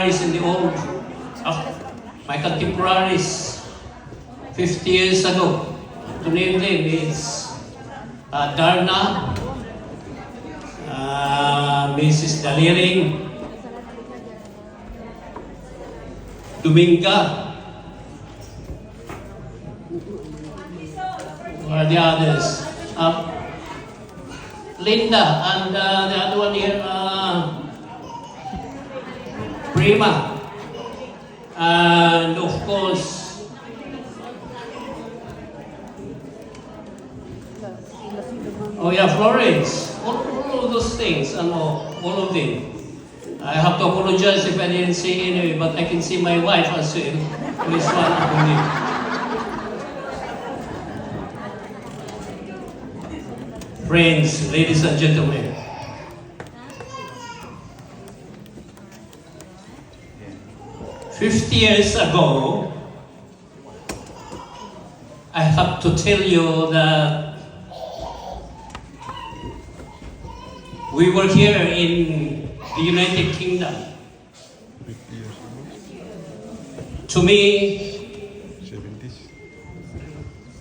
in the old, my contemporaries 50 years ago. To name them is Darna, Mrs. Daliring, Dominga, or the others. Linda, and the other one here, Prima, and of course, oh yeah, Florence, all of those things, and all of them. I have to apologize if I didn't say any, but I can see my wife as well, who is one of them. Friends, ladies and gentlemen, "50 years ago, I have to tell you that we were here in the United Kingdom. 50 years ago, To me, 70s.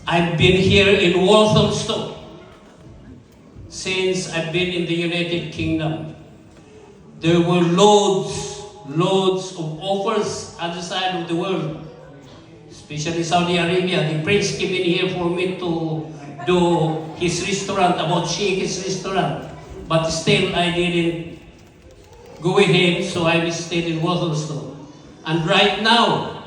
I've been here in Walthamstow since I've been in the United Kingdom. There were loads of offers other side of the world, especially Saudi Arabia. The prince came in here for me to do his restaurant, about Sheikh's restaurant, but still I didn't go ahead, so I stayed in Walthamstow. And right now,